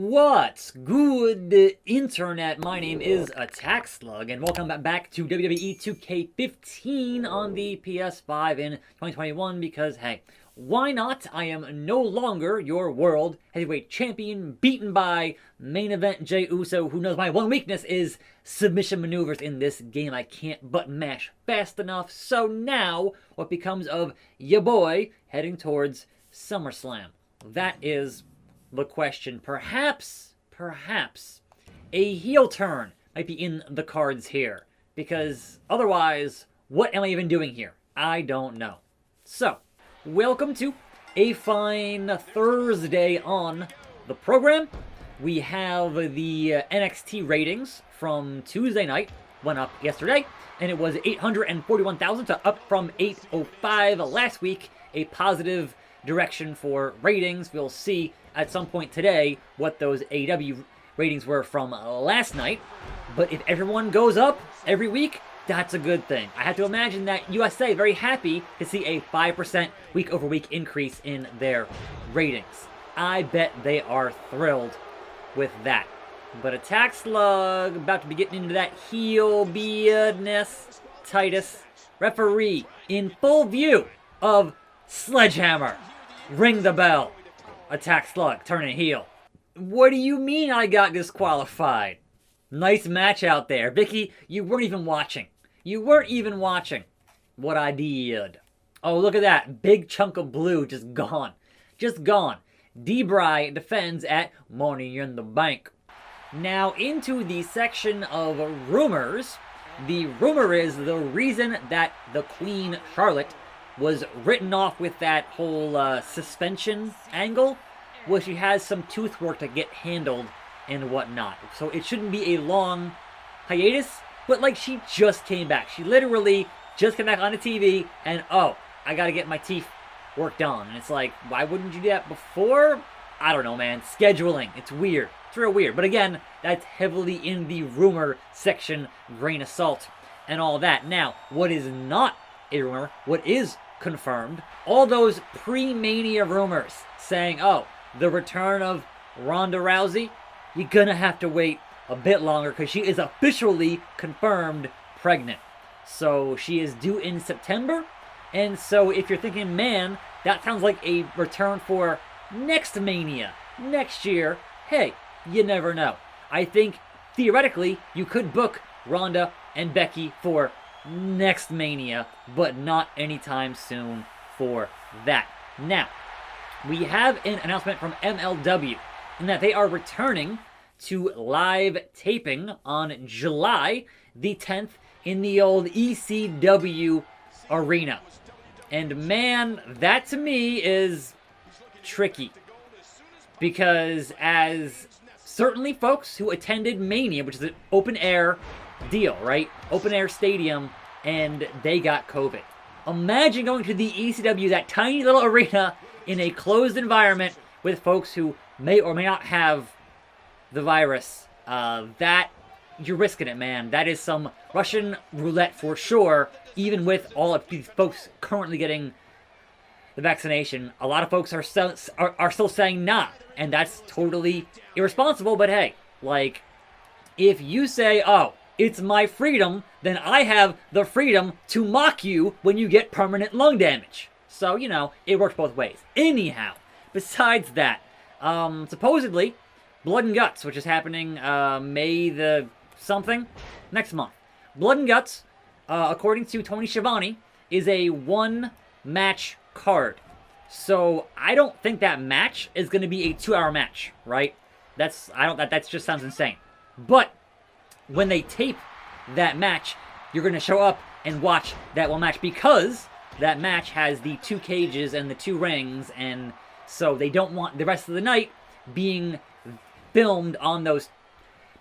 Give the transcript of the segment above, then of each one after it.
What's good, internet? My name is attackslug, and welcome back to WWE 2K15 on the PS5 in 2021, because, hey, why not? I am no longer your World Heavyweight Champion, beaten by main event Jey Uso, who knows my one weakness is submission maneuvers in this game. I can't button mash fast enough, so now, what becomes of ya boy heading towards SummerSlam? That is the question. Perhaps a heel turn might be in the cards here, because otherwise, what am I even doing here? I don't know. So, welcome to a fine Thursday on the program. We have the NXT ratings from Tuesday night, went up yesterday, and it was 841,000, so up from 805 last week, a positive direction for ratings. We'll see at some point today what those AEW ratings were from last night. But if everyone goes up every week, that's a good thing. I have to imagine that USA very happy to see a 5% week-over-week increase in their ratings. I bet they are thrilled with that. But attackslug, about to be getting into that heel business. Titus, referee, in full view of Sledgehammer. Ring the bell. attackslug, turning heel. What do you mean I got disqualified? Nice match out there. Vicky, you weren't even watching. You weren't even watching what I did. Oh, look at that. Big chunk of blue just gone. Just gone. D-Bry defends at Money in the Bank. Now into the section of rumors. The rumor is the reason that the Queen Charlotte was written off with that whole suspension angle was she has some tooth work to get handled and whatnot. So it shouldn't be a long hiatus, but like she just came back. She literally just came back on the TV and, oh, I gotta get my teeth worked on. And it's like, why wouldn't you do that before? I don't know, man. Scheduling. It's weird. It's real weird. But again, that's heavily in the rumor section, grain of salt, and all that. Now, what is not a rumor, what is confirmed, all those pre-Mania rumors saying, oh, the return of Ronda Rousey, you're gonna have to wait a bit longer because she is officially confirmed pregnant. So she is due in September. And so if you're thinking, man, that sounds like a return for next Mania, next year, hey, you never know. I think, theoretically, you could book Ronda and Becky for next Mania, but not anytime soon for that. Now, we have an announcement from MLW in that they are returning to live taping on July the 10th in the old ECW arena. And man, that to me is tricky. Because as certainly folks who attended Mania, which is an open air deal, right? Open air stadium, and they got COVID. Imagine going to the ECW, that tiny little arena, in a closed environment with folks who may or may not have the virus. That, you're risking it, man. That is some Russian roulette for sure, even with all of these folks currently getting the vaccination. A lot of folks are still saying nah, and that's totally irresponsible, but hey, like, if you say, oh, it's my freedom, then I have the freedom to mock you when you get permanent lung damage. So, you know, it works both ways. Anyhow, besides that, supposedly, Blood and Guts, which is happening May the something, next month. Blood and Guts, according to Tony Schiavone, is a one-match card. So, I don't think that match is going to be a 2-hour match, right? That just sounds insane. But when they tape that match, you're going to show up and watch that one match because that match has the 2 cages and the 2 rings, and so they don't want the rest of the night being filmed on those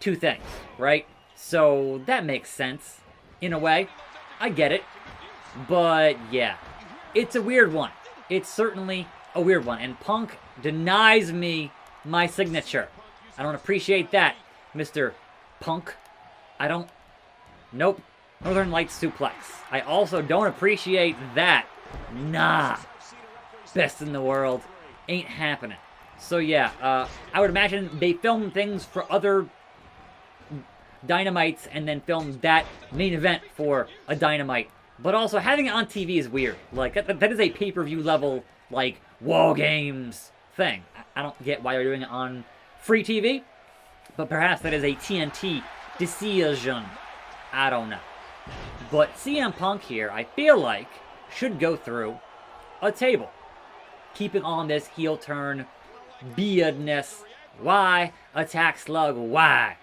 2 things, right? So that makes sense in a way. I get it. But yeah, it's a weird one. It's certainly a weird one. And Punk denies me my signature. I don't appreciate that, Mr. Punk. I don't... Nope. Northern Lights suplex. I also don't appreciate that. Nah. Best in the world. Ain't happening. So yeah, I would imagine they filmed things for other Dynamites and then filmed that main event for a Dynamite. But also, having it on TV is weird. Like, that is a pay-per-view level, like, War Games thing. I don't get why they're doing it on free TV, but perhaps that is a TNT decision. I don't know. But CM Punk here, I feel like, should go through a table. Keeping on this heel turn beardness. Why? Attack Slug, why?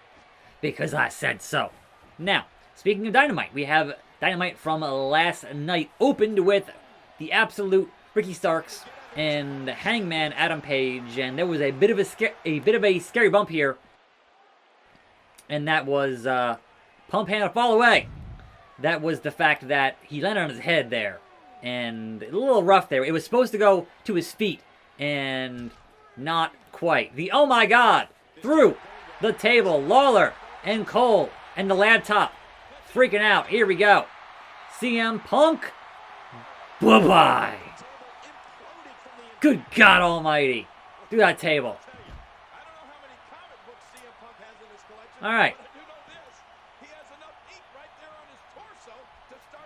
Because I said so. Now, speaking of Dynamite, we have Dynamite from last night opened with the absolute Ricky Starks and Hangman Adam Page, and there was a bit of a scary bump here, and that was Pump Handle Fall Away. That was the fact that he landed on his head there, and a little rough there. It was supposed to go to his feet, and not quite. The oh my god through the table, Lawler and Cole and the laptop freaking out. Here we go. CM Punk. Bye-bye. Good God almighty. Through that table. Alright.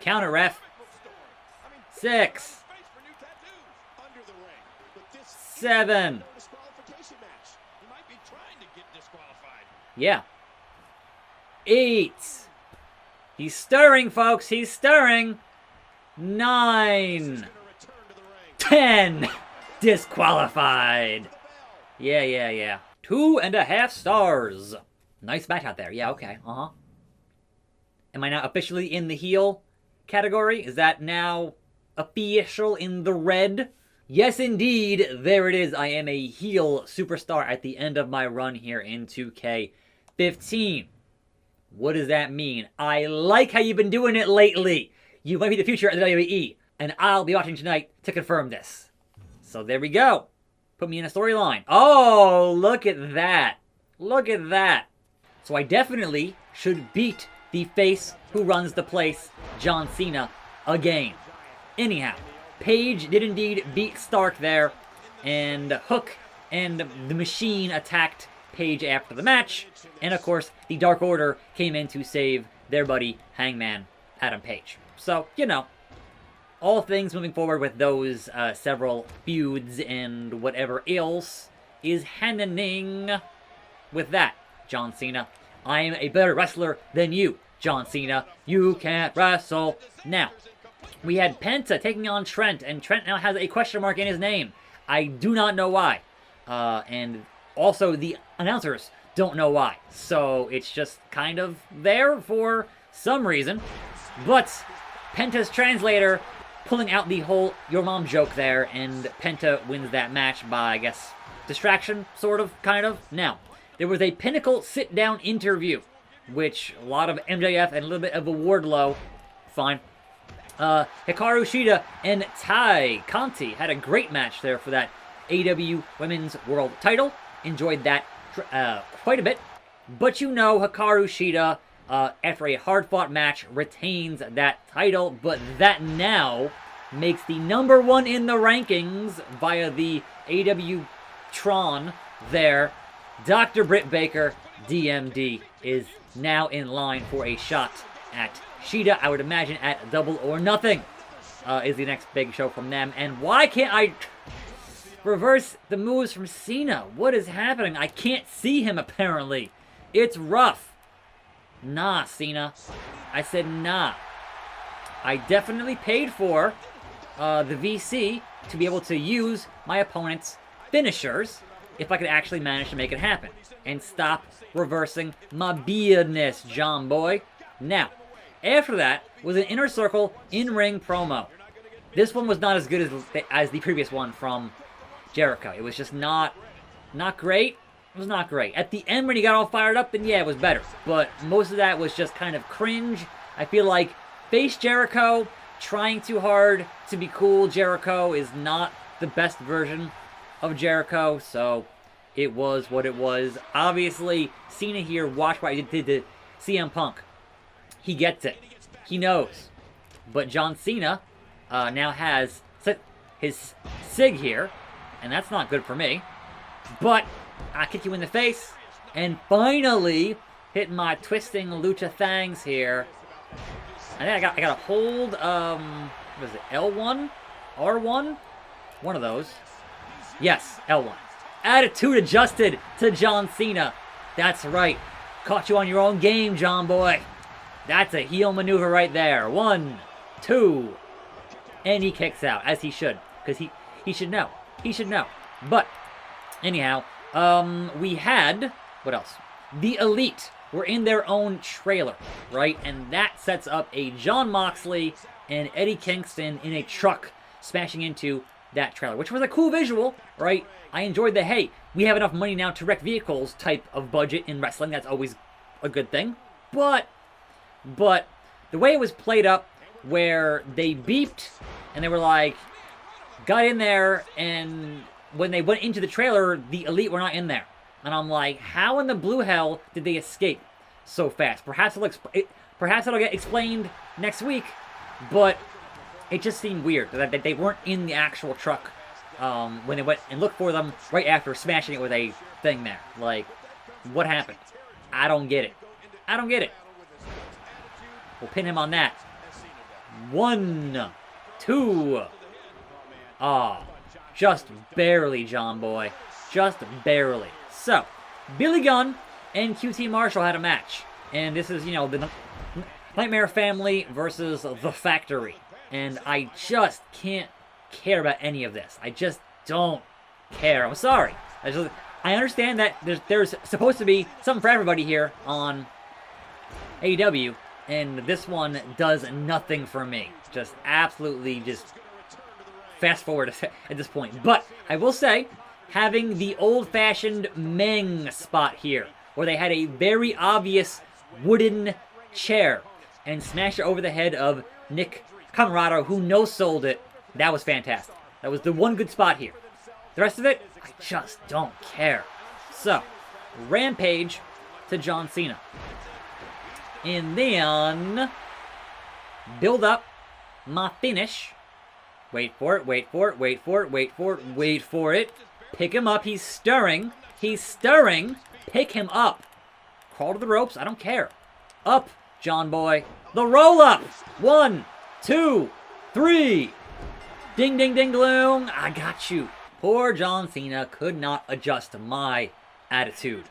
Counter, ref. 6. 7. Yeah. 8. He's stirring, folks. He's stirring. 9. 10. Disqualified. Yeah. 2.5 stars. Nice match out there. Yeah, okay. Am I now officially in the heel category? Is that now official in the red? Yes, indeed. There it is. I am a heel superstar at the end of my run here in 2K15. What does that mean? I like how you've been doing it lately. You might be the future of the WWE, and I'll be watching tonight to confirm this. So there we go. Put me in a storyline. Oh, look at that. Look at that. So I definitely should beat the face who runs the place, John Cena, again. Anyhow, Page did indeed beat Stark there, and Hook and the Machine attacked Page after the match, and of course, the Dark Order came in to save their buddy, Hangman Adam Page. So, you know, all things moving forward with those several feuds and whatever else is happening with that, John Cena. I am a better wrestler than you, John Cena. You can't wrestle. Now, we had Penta taking on Trent, and Trent now has a question mark in his name. I do not know why. And also, the announcers don't know why. So, it's just kind of there for some reason. But Penta's translator pulling out the whole your mom joke there, and Penta wins that match by, I guess, distraction, sort of, kind of. Now, there was a Pinnacle sit-down interview, which a lot of MJF and a little bit of a Wardlow, fine. Hikaru Shida and Tai Conti had a great match there for that AEW Women's World title. Enjoyed that quite a bit. But you know, Hikaru Shida, after a hard-fought match, retains that title, but that now makes the #1 in the rankings via the AEW Tron there. Dr. Britt Baker, DMD, is now in line for a shot at Shida. I would imagine at Double or Nothing is the next big show from them. And why can't I reverse the moves from Cena? What is happening? I can't see him, apparently. It's rough. Nah, Cena. I said nah. I definitely paid for the VC to be able to use my opponent's finishers if I could actually manage to make it happen. And stop reversing my beardness, John boy. Now, after that was an Inner Circle in-ring promo. This one was not as good as the previous one from Jericho. It was just not great. It was not great. At the end, when he got all fired up, then yeah, it was better. But most of that was just kind of cringe. I feel like face Jericho, trying too hard to be cool Jericho, is not the best version of Jericho, so it was what it was. Obviously, Cena here, watch what I did to CM Punk. He gets it. He knows. But John Cena now has his SIG here, and that's not good for me. but I kick you in the face, and finally hit my twisting lucha thangs here. I think I got a hold, what is it, L1? R1? One of those. Yes, L1. Attitude adjusted to John Cena. That's right. Caught you on your own game, John boy. That's a heel maneuver right there. 1, 2. And he kicks out, as he should. Because he should know. He should know. But, anyhow, we had, what else? The Elite were in their own trailer, right? And that sets up a Jon Moxley and Eddie Kingston in a truck smashing into that trailer, which was a cool visual, right? I enjoyed the, hey, we have enough money now to wreck vehicles type of budget in wrestling. That's always a good thing. But the way it was played up, where they beeped and they were like, got in there, and when they went into the trailer, the Elite were not in there. And I'm like, how in the blue hell did they escape so fast? Perhaps it'll get explained next week, but it just seemed weird that they weren't in the actual truck when they went and looked for them right after smashing it with a thing there. Like, what happened? I don't get it. I don't get it. We'll pin him on that. 1, 2. Just barely, John boy. Just barely. So, Billy Gunn and QT Marshall had a match. And this is, you know, the Nightmare Family versus The Factory. And I just can't care about any of this. I just don't care. I'm sorry. I understand that there's supposed to be something for everybody here on AEW. And this one does nothing for me. Just absolutely just fast forward at this point. But I will say, having the old-fashioned Meng spot here, where they had a very obvious wooden chair and smashed it over the head of Nick Comoroto, who no-sold it, that was fantastic. That was the one good spot here. The rest of it, I just don't care. So, Rampage to John Cena. And then, build up my finish. Wait for it, wait for it, wait for it, wait for it, wait for it. Pick him up, he's stirring. He's stirring. Pick him up. Crawl to the ropes, I don't care. Up, John boy. The roll up. 1, 2, 3. Ding, ding, ding, gloom. I got you. Poor John Cena could not adjust to my attitude.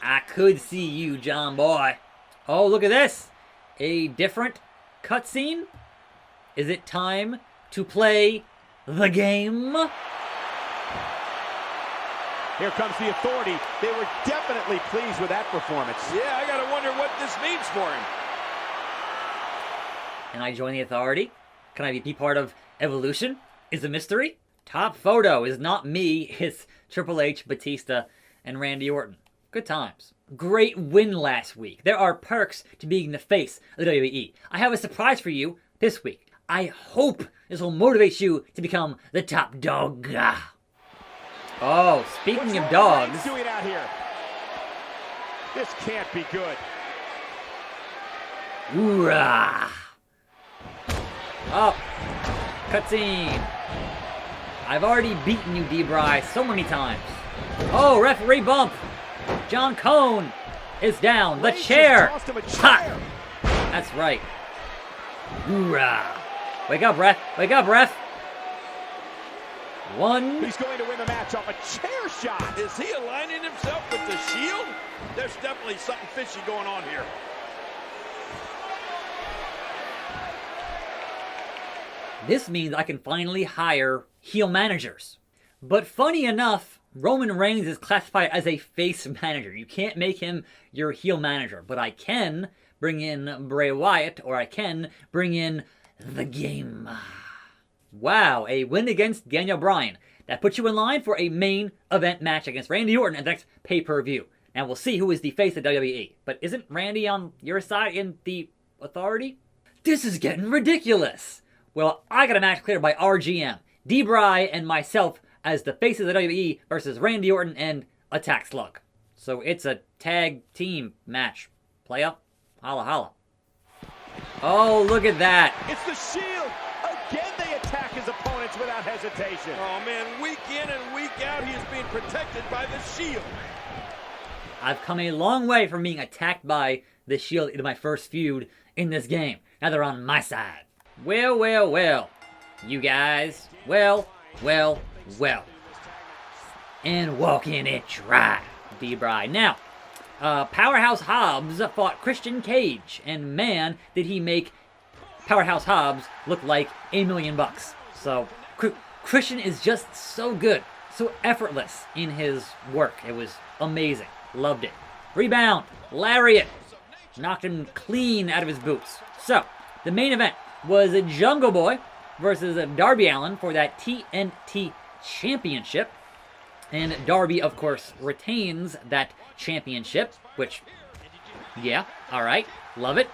I could see you, John boy. Oh, look at this. A different cutscene. Is it time to play the game? Here comes the Authority. They were definitely pleased with that performance. Yeah, I gotta wonder what this means for him. Can I join the Authority? Can I be part of Evolution? Is a mystery? Top photo is not me. It's Triple H, Batista, and Randy Orton. Good times. Great win last week. There are perks to being the face of the WWE. I have a surprise for you this week. I hope this will motivate you to become the top dog. Oh, speaking of dogs. Doing out here? This can't be good. Hoorah! Up. Cutscene. I've already beaten you, D-Bry, so many times. Oh, referee bump. John Cone is down. The chair. Ha! That's right. Hoorah! Wake up, ref. Wake up, ref. 1. He's going to win the match off a chair shot. Is he aligning himself with the Shield? There's definitely something fishy going on here. This means I can finally hire heel managers. But funny enough, Roman Reigns is classified as a face manager. You can't make him your heel manager. But I can bring in Bray Wyatt, or I can bring in the game. Wow, a win against Daniel Bryan. That puts you in line for a main event match against Randy Orton at the next pay-per-view. Now we'll see who is the face of WWE. But isn't Randy on your side in the Authority? This is getting ridiculous. Well, I got a match cleared by RGM, D-Bry, and myself as the faces of WWE versus Randy Orton and attackslug. So it's a tag team match. Play up. Holla holla. Oh, look at that. It's the Shield. Again, they attack his opponents. wins without hesitation. Oh, man, week in and week out, he is being protected by the Shield. I've come a long way from being attacked by the Shield in my first feud in this game. Now they're on my side. Well, well, well. You guys. Well, well, well. And walking it dry, D-Bry. Now, Powerhouse Hobbs fought Christian Cage, and man, did he make Powerhouse Hobbs look like $1 million. So, Christian is just so good, so effortless in his work. It was amazing. Loved it. Rebound, lariat, knocked him clean out of his boots. So, the main event was a Jungle Boy versus Darby Allin for that TNT Championship. And Darby, of course, retains that championship, which, yeah, alright, love it.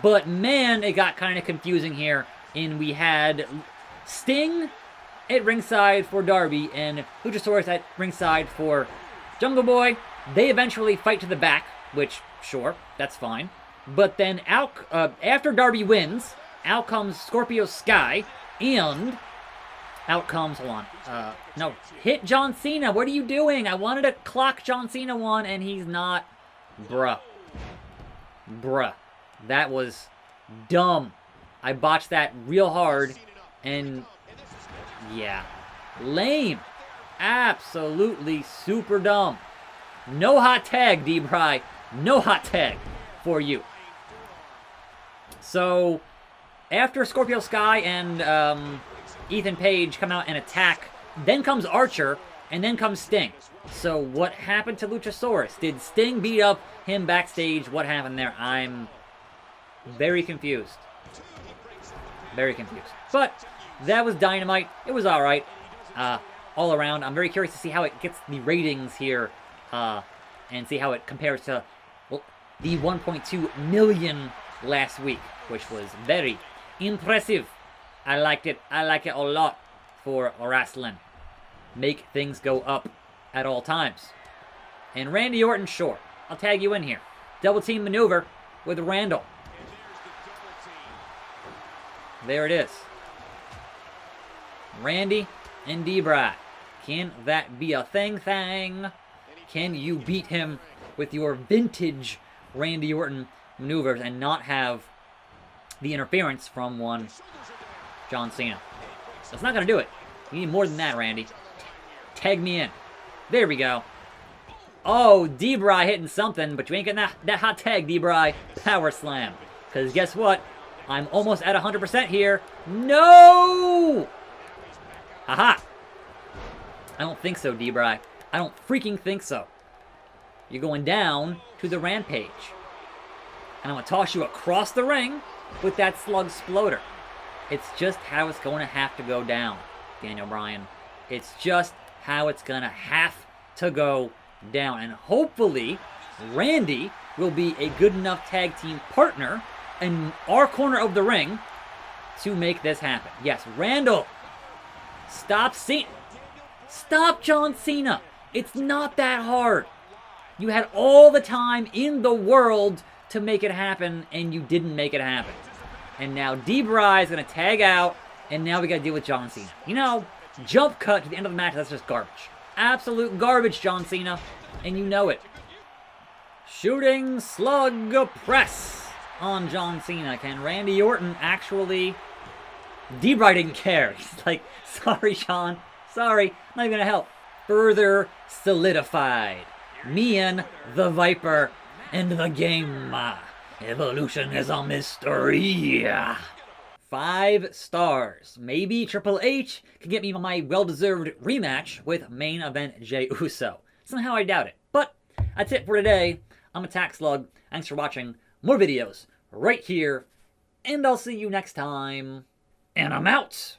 But man, it got kind of confusing here, and we had Sting at ringside for Darby, and Luchasaurus at ringside for Jungle Boy. They eventually fight to the back, which, sure, that's fine. But then out, after Darby wins, out comes Scorpio Sky, and out comes, hold on, no, hit John Cena. What are you doing? I wanted to clock John Cena one, and he's not. Bruh. That was dumb. I botched that real hard, and yeah, lame. Absolutely super dumb. No hot tag, D-Bry. No hot tag for you. So, after Scorpio Sky and Ethan Page come out and attack, then comes Archer, and then comes Sting. So what happened to Luchasaurus? Did Sting beat up him backstage? What happened there? I'm very confused. Very confused. But that was Dynamite. It was alright. All around. I'm very curious to see how it gets the ratings here. And see how it compares to the 1.2 million last week, which was very impressive. I liked it. I like it a lot for wrestling. Make things go up at all times. And Randy Orton, sure. I'll tag you in here. Double team maneuver with Randall. There it is. Randy and D-Bry. Can that be a thing? Can you beat him with your vintage Randy Orton maneuvers and not have the interference from one John Cena? That's not going to do it. You need more than that, Randy. Tag me in. There we go. Oh, D-Bry hitting something, but you ain't getting that hot tag, D-Bry. Power slam. Because guess what? I'm almost at 100% here. No! Haha. I don't think so, D-Bry. I don't freaking think so. You're going down to the Rampage. And I'm going to toss you across the ring with that Slug Sploder. It's just how it's going to have to go down, Daniel Bryan. It's just how it's going to have to go down. And hopefully, Randy will be a good enough tag team partner in our corner of the ring to make this happen. Yes, Randall. Stop Cena. Stop John Cena. It's not that hard. You had all the time in the world to make it happen, and you didn't make it happen. And now D-Bry is going to tag out, and now we got to deal with John Cena. You know, jump cut to the end of the match, that's just garbage. Absolute garbage, John Cena, and you know it. Shooting slug press on John Cena. Can Randy Orton actually... D-Bry didn't care. He's like, sorry, Sean. Sorry, not even going to help. Further solidified. Me and the Viper and the game. Evolution is a mystery. 5 stars. Maybe Triple H can get me my well-deserved rematch with main event Jey Uso. Somehow I doubt it. But that's it for today. I'm attackslug. Thanks for watching. More videos right here. And I'll see you next time. And I'm out.